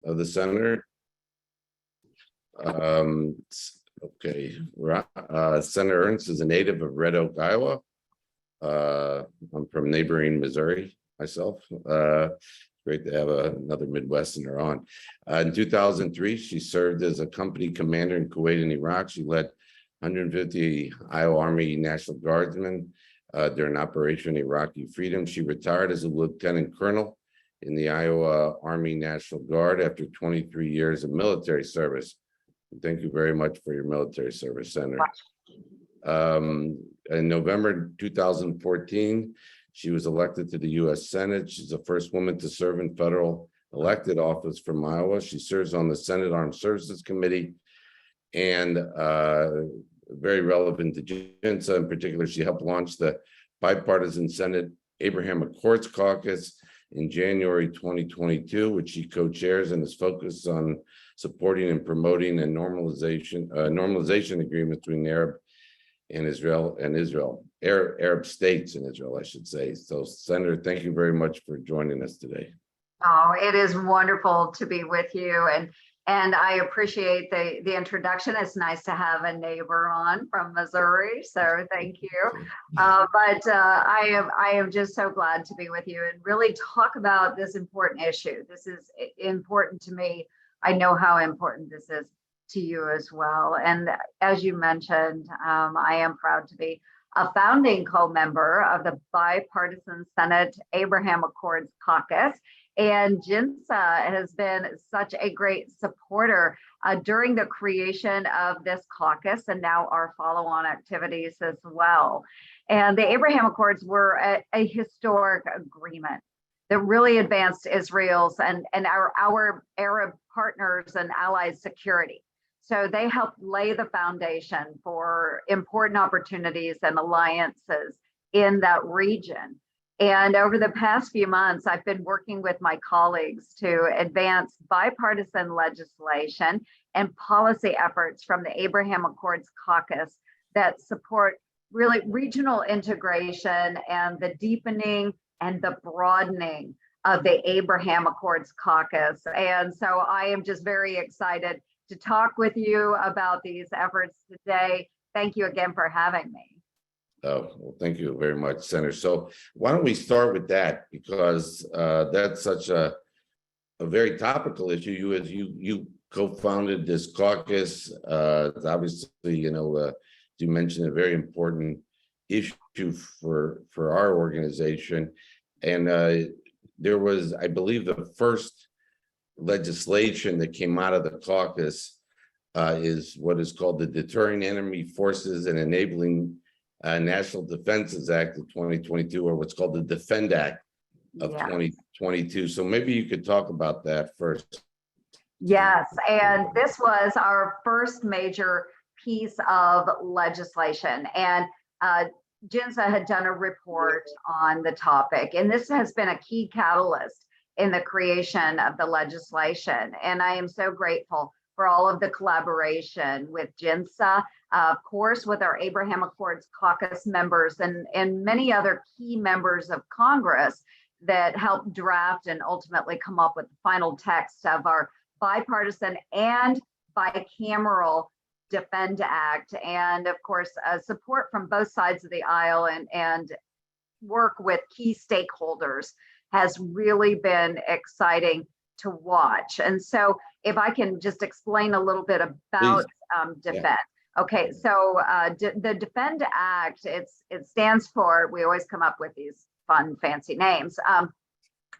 of the senator. Okay, Senator Ernst is a native of Red Oak, Iowa. I'm from neighboring Missouri myself. Great to have another Midwesterner on. In 2003, she served as a company commander in Kuwait and Iraq. She led 150 Iowa Army National Guardsmen during Operation Iraqi Freedom. She retired as a lieutenant colonel in the Iowa Army National Guard after 23 years of military service. Thank you very much for your military service, Senator. In November 2014, she was elected to the U.S. Senate. She's the first woman to serve in federal elected office from Iowa. She serves on the Senate Armed Services Committee, and very relevant to JINSA in particular, she helped launch the bipartisan Senate Abraham Accords Caucus in January 2022, which she co-chairs and is focused on supporting and promoting a normalization agreement between Arab states and Israel, I should say. So, Senator, thank you very much for joining us today. Oh, it is wonderful to be with you, and I appreciate the introduction. It's nice to have a neighbor on from Missouri, so thank you. I am just so glad to be with you and really talk about this important issue. This is important to me. I know how important this is to you as well. And as you mentioned, I am proud to be a founding co-member of the bipartisan Senate Abraham Accords Caucus. And JINSA has been such a great supporter during the creation of this caucus and now our follow-on activities as well. And the Abraham Accords were a historic agreement that really advanced Israel's and our Arab partners and allies' security. So they helped lay the foundation for important opportunities and alliances in that region. And over the past few months, I've been working with my colleagues to advance bipartisan legislation and policy efforts from the Abraham Accords Caucus that support really regional integration and the deepening and the broadening of the Abraham Accords Caucus. And so I am just very excited to talk with you about these efforts today. Thank you again for having me. Oh, well, thank you very much, Senator. So why don't we start with that, because that's such a very topical issue. You co-founded this caucus. Obviously, you mentioned a very important issue for our organization, and there was, I believe, the first legislation that came out of the caucus is what is called the Deterring Enemy Forces and Enabling National Defenses Act of 2022, or what's called the Defend Act of 2022. So maybe you could talk about that first. Yes, and this was our first major piece of legislation, and JINSA had done a report on the topic, and this has been a key catalyst in the creation of the legislation. And I am so grateful for all of the collaboration with JINSA, of course, with our Abraham Accords Caucus members and many other key members of Congress that helped draft and ultimately come up with the final text of our bipartisan and bicameral Defend Act. And of course, support from both sides of the aisle and work with key stakeholders has really been exciting to watch. And so if I can just explain a little bit about Defend. Yeah. Okay, so the Defend Act, it stands for, we always come up with these fun, fancy names.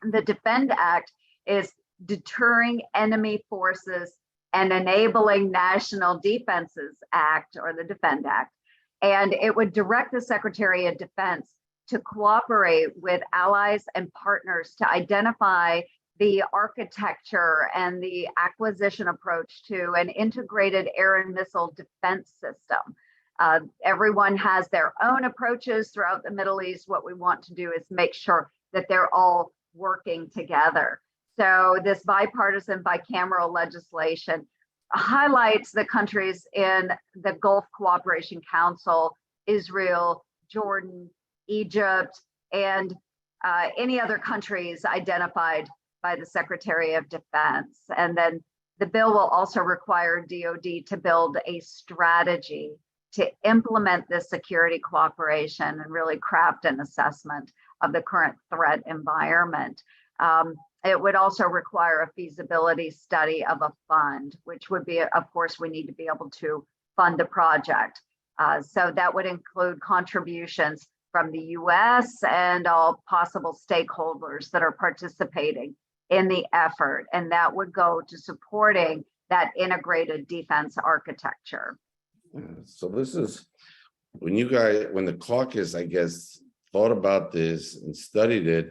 The Defend Act is Deterring Enemy Forces and Enabling National Defenses Act, or the Defend Act. And it would direct the Secretary of Defense to cooperate with allies and partners to identify the architecture and the acquisition approach to an integrated air and missile defense system. Everyone has their own approaches throughout the Middle East. What we want to do is make sure that they're all working together. So this bipartisan bicameral legislation highlights the countries in the Gulf Cooperation Council, Israel, Jordan, Egypt, and any other countries identified by the Secretary of Defense. And then the bill will also require DoD to build a strategy to implement this security cooperation and really craft an assessment of the current threat environment. It would also require a feasibility study of a fund, which would be, of course, we need to be able to fund the project. So that would include contributions from the US and all possible stakeholders that are participating in the effort. And that would go to supporting that integrated defense architecture. So this is when the caucus, I guess, thought about this and studied it,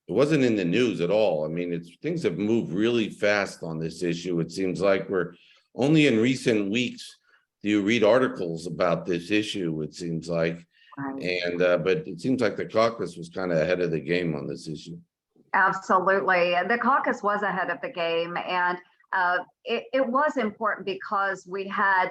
it wasn't in the news at all. I mean, things have moved really fast on this issue. It seems like we're only in recent weeks do you read articles about this issue, it seems like. Right. And but it seems like the caucus was kind of ahead of the game on this issue. Absolutely. The caucus was ahead of the game, and it was important because we had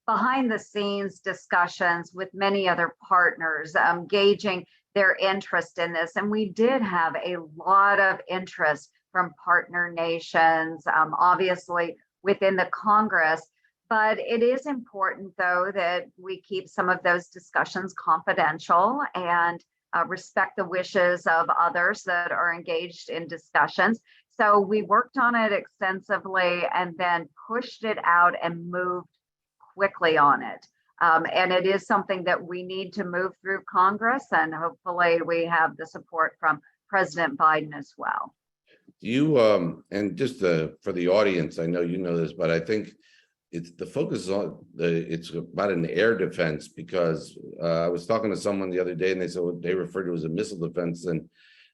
behind the scenes discussions with many other partners, gauging their interest in this. And we did have a lot of interest from partner nations, obviously within the Congress. But it is important, though, that we keep some of those discussions confidential and respect the wishes of others that are engaged in discussions. So we worked on it extensively and then pushed it out and moved quickly on it. And it is something that we need to move through Congress, and hopefully we have the support from President Biden as well. Do you, and just for the audience, I know you know this, but I think it's the focus on it's about an air defense, because I was talking to someone the other day and they said they referred to it as a missile defense. And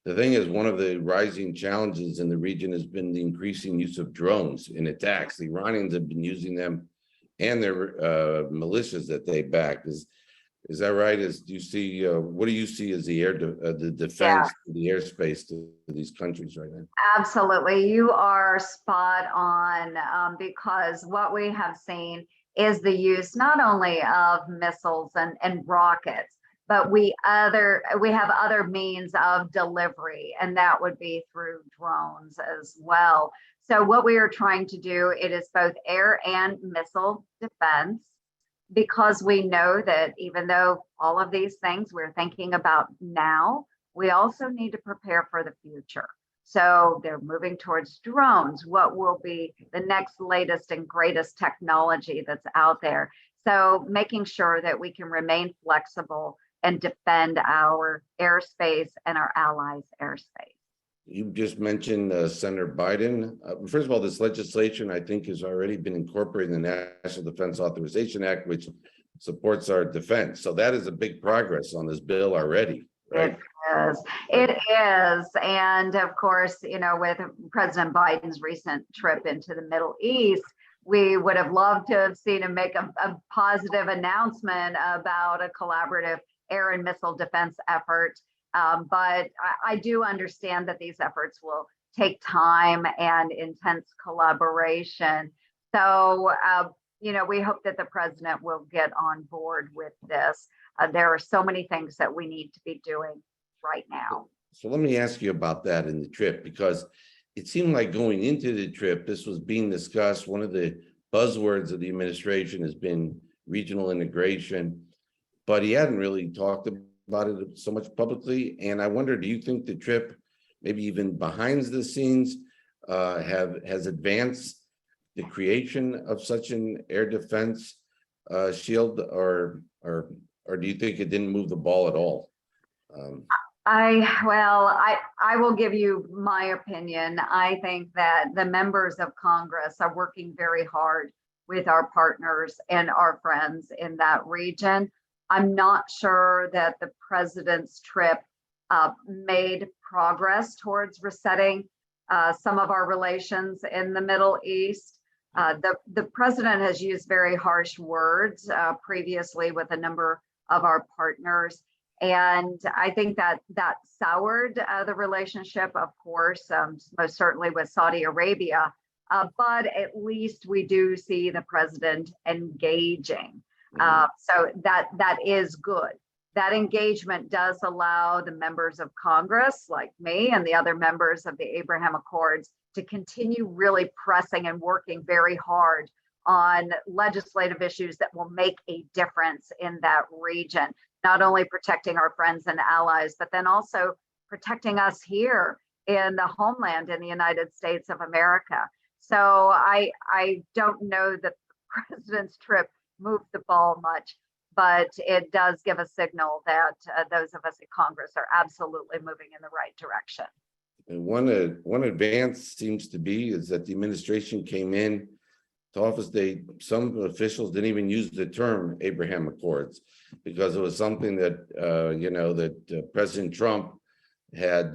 the thing is, one of the rising challenges in the region has been the increasing use of drones in attacks. The Iranians have been using them and their militias that they back. Is that right? Do you see, what do you see as the the defense, the airspace to these countries right now? Absolutely, you are spot on, because what we have seen is the use not only of missiles and rockets, but we have other means of delivery, and that would be through drones as well. So what we are trying to do, it is both air and missile defense, because we know that even though all of these things we're thinking about now, we also need to prepare for the future. So they're moving towards drones. What will be the next latest and greatest technology that's out there? So making sure that we can remain flexible and defend our airspace and our allies' airspace. You just mentioned Senator Biden. First of all, this legislation, I think, has already been incorporated in the National Defense Authorization Act, which supports our defense. So that is a big progress on this bill already, right? It is. And of course, you know, with President Biden's recent trip into the Middle East, we would have loved to have seen him make a positive announcement about a collaborative air and missile defense effort. But I do understand that these efforts will take time and intense collaboration. So, you know, we hope that the president will get on board with this. There are so many things that we need to be doing right now. So let me ask you about that in the trip, because it seemed like going into the trip, this was being discussed. One of the buzzwords of the administration has been regional integration, but he hadn't really talked about it so much publicly. And I wonder, do you think the trip, maybe even behind the scenes, has advanced the creation of such an air defense shield, or do you think it didn't move the ball at all? I will give you my opinion. I think that the members of Congress are working very hard with our partners and our friends in that region. I'm not sure that the president's trip made progress towards resetting some of our relations in the Middle East. The president has used very harsh words previously with a number of our partners. And I think that soured the relationship, of course, most certainly with Saudi Arabia. But at least we do see the president engaging. So that is good. that engagement does allow the members of Congress, like me and the other members of the Abraham Accords, to continue really pressing and working very hard on legislative issues that will make a difference in that region, not only protecting our friends and allies, but then also protecting us here in the homeland in the United States of America. So I don't know that the president's trip moved the ball much, but it does give a signal that those of us in Congress are absolutely moving in the right direction. And one advance seems to be is that the administration came in to office. Some officials didn't even use the term Abraham Accords because it was something that President Trump had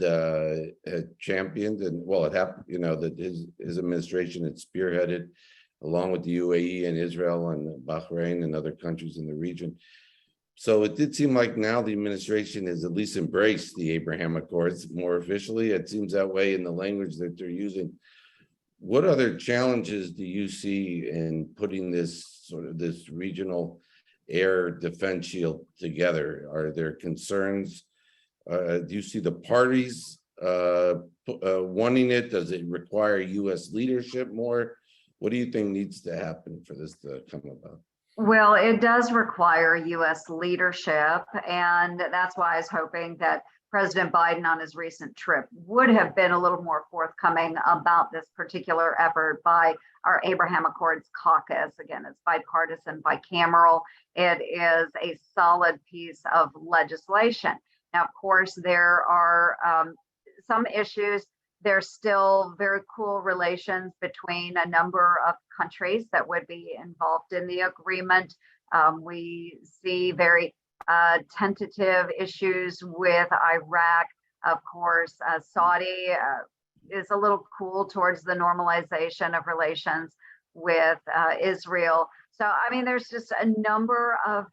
championed, and well, it happened, that his administration had spearheaded along with the UAE and Israel and Bahrain and other countries in the region. So it did seem like now the administration has at least embraced the Abraham Accords more officially. It seems that way in the language that they're using. What other challenges do you see in putting this regional air defense shield together? Are there concerns? Do you see the parties wanting it? Does it require U.S. leadership more? What do you think needs to happen for this to come about? Well, it does require U.S. leadership, and that's why I was hoping that President Biden on his recent trip would have been a little more forthcoming about this particular effort by our Abraham Accords caucus. Again, it's bipartisan, bicameral. It is a solid piece of legislation. Now, of course, there are some issues. There's still very cool relations between a number of countries that would be involved in the agreement. We see very tentative issues with Iraq. Of course, Saudi is a little cool towards the normalization of relations with Israel. So, I mean, there's just a number of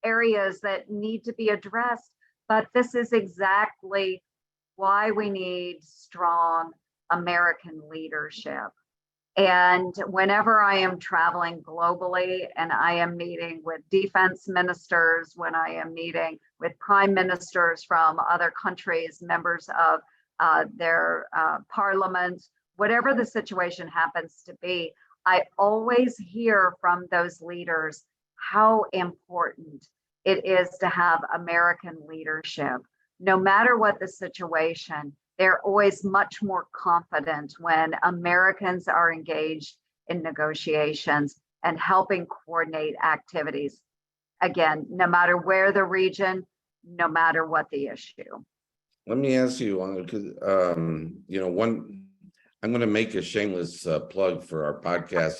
areas that need to be addressed, but this is exactly why we need strong American leadership. And whenever I am traveling globally and I am meeting with defense ministers, when I am meeting with prime ministers from other countries, members of their parliaments, whatever the situation happens to be, I always hear from those leaders how important it is to have American leadership. No matter what the situation, they're always much more confident when Americans are engaged in negotiations and helping coordinate activities. Again, no matter where the region, no matter what the issue. Let me ask you, because I'm going to make a shameless plug for our podcast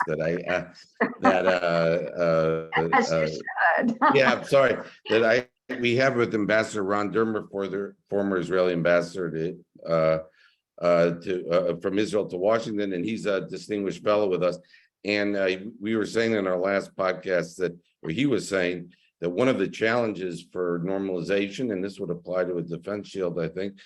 As you should. Yeah, I'm sorry that we have with Ambassador Ron Dermer, former Israeli ambassador from Israel to Washington, and he's a distinguished fellow with us. And we were saying in our last podcast where he was saying that one of the challenges for normalization, and this would apply to a defense shield, I think,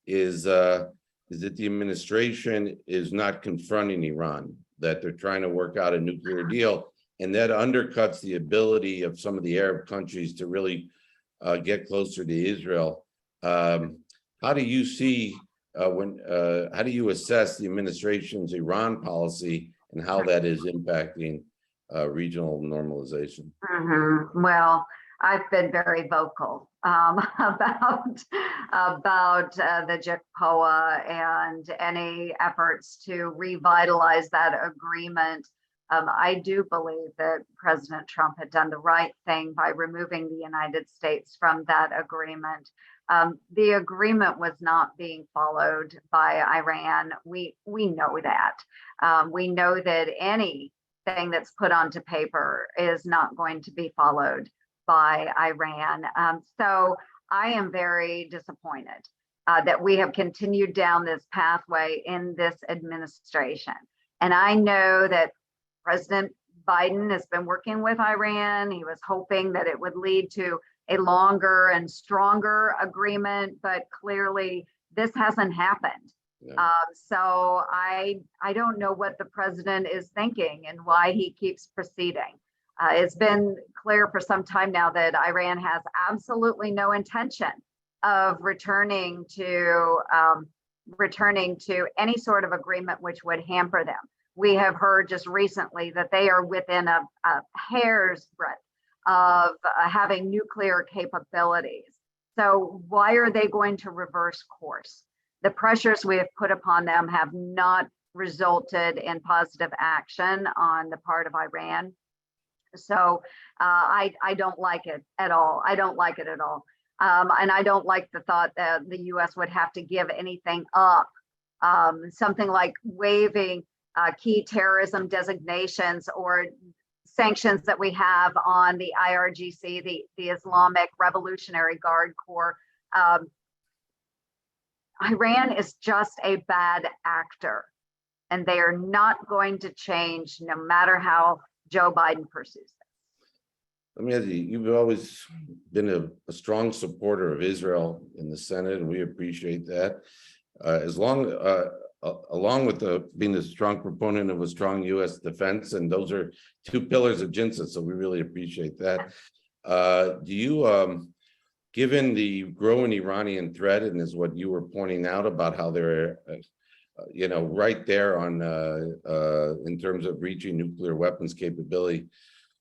is that the administration is not confronting Iran, that they're trying to work out a nuclear deal, and that undercuts the ability of some of the Arab countries to really get closer to Israel. How do you see how do you assess the administration's Iran policy and how that is impacting regional normalization? Mm-hmm. Well, I've been very vocal about the JCPOA and any efforts to revitalize that agreement. I do believe that President Trump had done the right thing by removing the United States from that agreement. The agreement was not being followed by Iran. We know that. We know that anything that's put onto paper is not going to be followed by Iran. So I am very disappointed that we have continued down this pathway in this administration. And I know that President Biden has been working with Iran. He was hoping that it would lead to a longer and stronger agreement, but clearly this hasn't happened. Yeah. So I don't know what the president is thinking and why he keeps proceeding. It's been clear for some time now that Iran has absolutely no intention of returning to any sort of agreement which would hamper them. We have heard just recently that they are within a hair's breadth of having nuclear capabilities. So why are they going to reverse course? The pressures we have put upon them have not resulted in positive action on the part of Iran. So I don't like it at all. I don't like it at all. And I don't like the thought that the US would have to give anything up. Something like waiving key terrorism designations or sanctions that we have on the IRGC, the Islamic Revolutionary Guard Corps. Iran is just a bad actor, and they are not going to change no matter how Joe Biden pursues them. Let me ask you, you've always been a strong supporter of Israel in the Senate, and we appreciate that. Along with being a strong proponent of a strong U.S. defense, and those are two pillars of GINSA, so we really appreciate that. Do you, given the growing Iranian threat, and is what you were pointing out about how they're, right there on in terms of reaching nuclear weapons capability,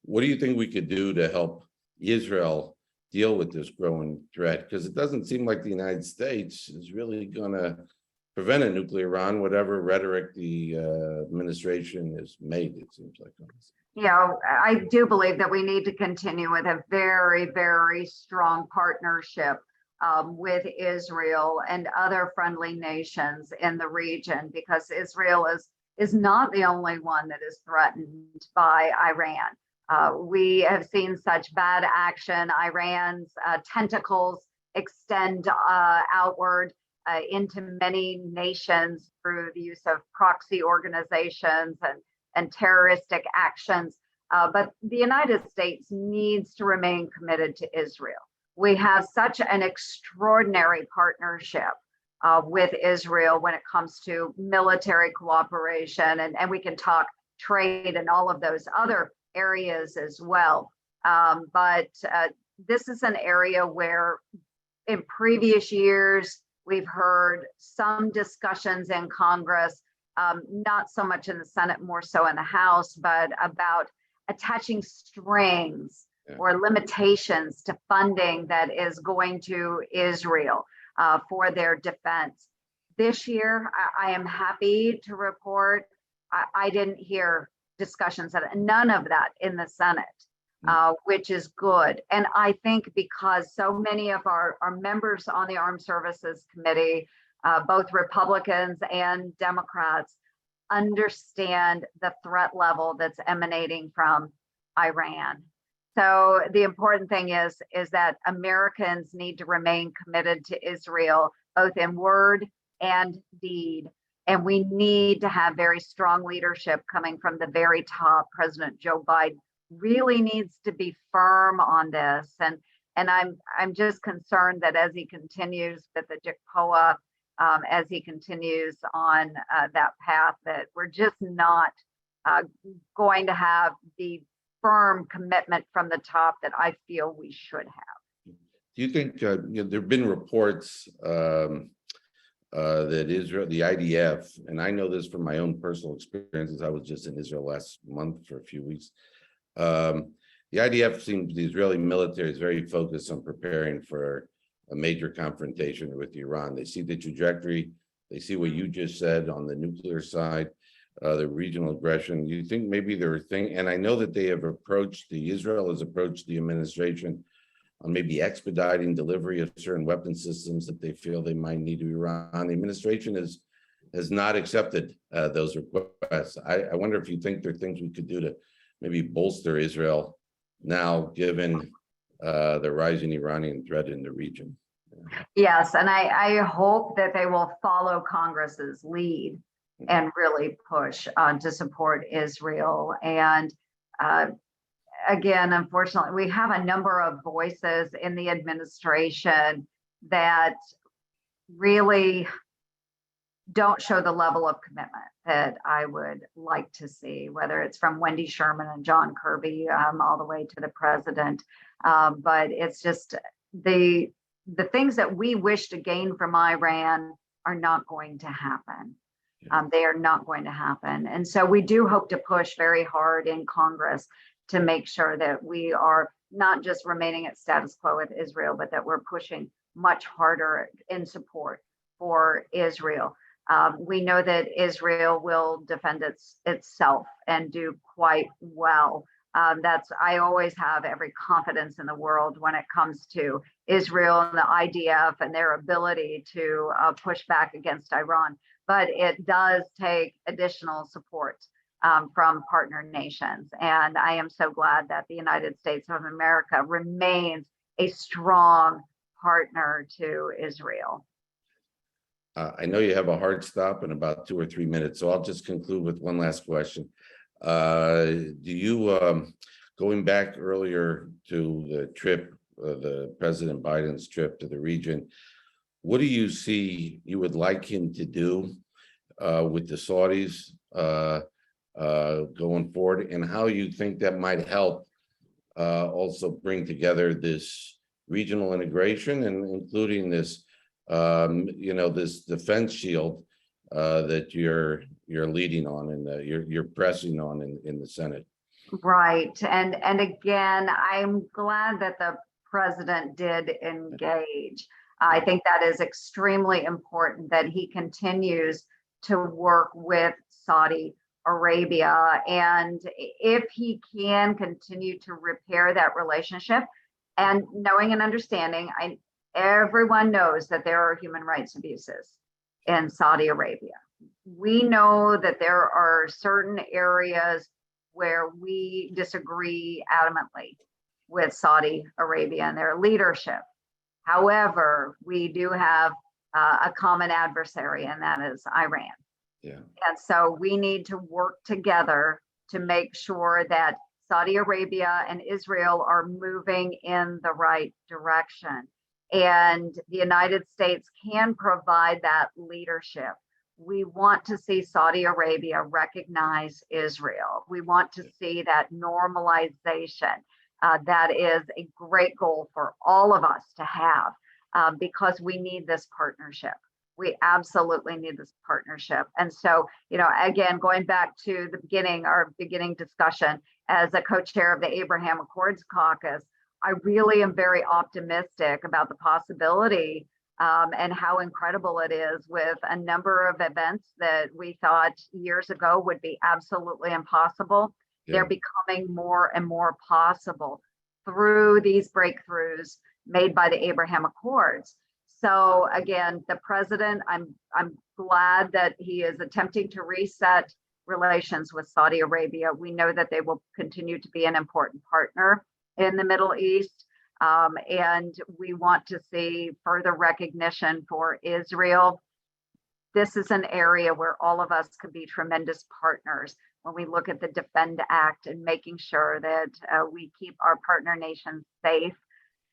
what do you think we could do to help Israel deal with this growing threat? Because it doesn't seem like the United States is really going to prevent a nuclear Iran, whatever rhetoric the administration has made, it seems like. I do believe that we need to continue with a very, very strong partnership with Israel and other friendly nations in the region, because Israel is not the only one that is threatened by Iran. We have seen such bad action. Iran's tentacles extend outward into many nations through the use of proxy organizations and terroristic actions. But the United States needs to remain committed to Israel. We have such an extraordinary partnership with Israel when it comes to military cooperation, and we can talk trade and all of those other areas as well. But this is an area where in previous years, we've heard some discussions in Congress, not so much in the Senate, more so in the House, but about attaching strings or limitations to funding that is going to Israel for their defense. This year, I am happy to report, I didn't hear discussions, none of that in the Senate. Which is good. And I think because so many of our members on the Armed Services Committee, both Republicans and Democrats, understand the threat level that's emanating from Iran. So the important thing is that Americans need to remain committed to Israel, both in word and deed. And we need to have very strong leadership coming from the very top. President Joe Biden really needs to be firm on this, and I'm just concerned that as he continues with the JCPOA, as he continues on that path, that we're just not going to have the firm commitment from the top that I feel we should have. Do you think there have been reports that Israel, the IDF, and I know this from my own personal experiences, I was just in Israel last month for a few weeks. The IDF seems, the Israeli military is very focused on preparing for a major confrontation with Iran. They see the trajectory, they see what you just said on the nuclear side, the regional aggression. You think maybe there are things, and I know that they have Israel has approached the administration on maybe expediting delivery of certain weapon systems that they feel they might need to Iran. The administration has not accepted those requests. I wonder if you think there are things we could do to maybe bolster Israel now, given the rising Iranian threat in the region. Yes, and I hope that they will follow Congress's lead and really push to support Israel. And again, unfortunately, we have a number of voices in the administration that really don't show the level of commitment that I would like to see, whether it's from Wendy Sherman and John Kirby, all the way to the president. But it's just the things that we wish to gain from Iran are not going to happen. They are not going to happen. And so we do hope to push very hard in Congress to make sure that we are not just remaining at status quo with Israel, but that we're pushing much harder in support for Israel. We know that Israel will defend itself and do quite well. I always have every confidence in the world when it comes to Israel and the IDF and their ability to push back against Iran. But it does take additional support from partner nations. And I am so glad that the United States of America remains a strong partner to Israel. I know you have a hard stop in about 2 or 3 minutes, so I'll just conclude with one last question. Do you, going back earlier to the trip, the President Biden's trip to the region, what do you see you would like him to do with the Saudis going forward, and how you think that might help also bring together this regional integration and including this this defense shield that you're leading on and you're pressing on in the Senate. Right. And again, I'm glad that the president did engage. I think that is extremely important that he continues to work with Saudi Arabia. And if he can continue to repair that relationship, and knowing and understanding, everyone knows that there are human rights abuses in Saudi Arabia. We know that there are certain areas where we disagree adamantly with Saudi Arabia and their leadership. However, we do have a common adversary, and that is Iran. Yeah. And so we need to work together to make sure that Saudi Arabia and Israel are moving in the right direction. And the United States can provide that leadership. We want to see Saudi Arabia recognize Israel. We want to see that normalization. That is a great goal for all of us to have because we need this partnership. We absolutely need this partnership. And so, again, going back to the beginning, our beginning discussion as a co-chair of the Abraham Accords Caucus, I really am very optimistic about the possibility and how incredible it is with a number of events that we thought years ago would be absolutely impossible. Yeah. They're becoming more and more possible through these breakthroughs made by the Abraham Accords. So again, the president, I'm glad that he is attempting to reset relations with Saudi Arabia. We know that they will continue to be an important partner in the Middle East. And we want to see further recognition for Israel. This is an area where all of us could be tremendous partners when we look at the Defend Act and making sure that we keep our partner nations safe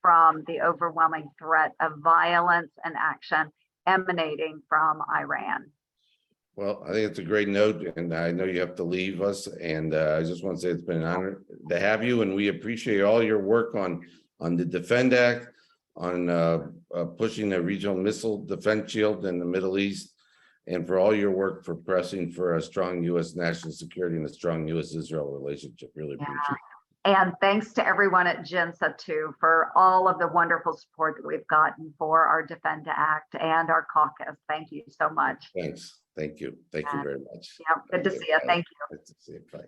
from the overwhelming threat of violence and action emanating from Iran. Well, I think it's a great note, and I know you have to leave us, and I just want to say it's been an honor to have you, and we appreciate all your work on the Defend Act, on pushing the regional missile defense shield in the Middle East, and for all your work for pressing for a strong U.S. national security and a strong U.S.-Israel relationship. Really appreciate it. And thanks to everyone at GINSA too for all of the wonderful support that we've gotten for our Defend Act and our caucus. Thank you so much. Thanks. Thank you. Thank you very much. Yeah, good to see you. Thank you. Good to see you. Bye.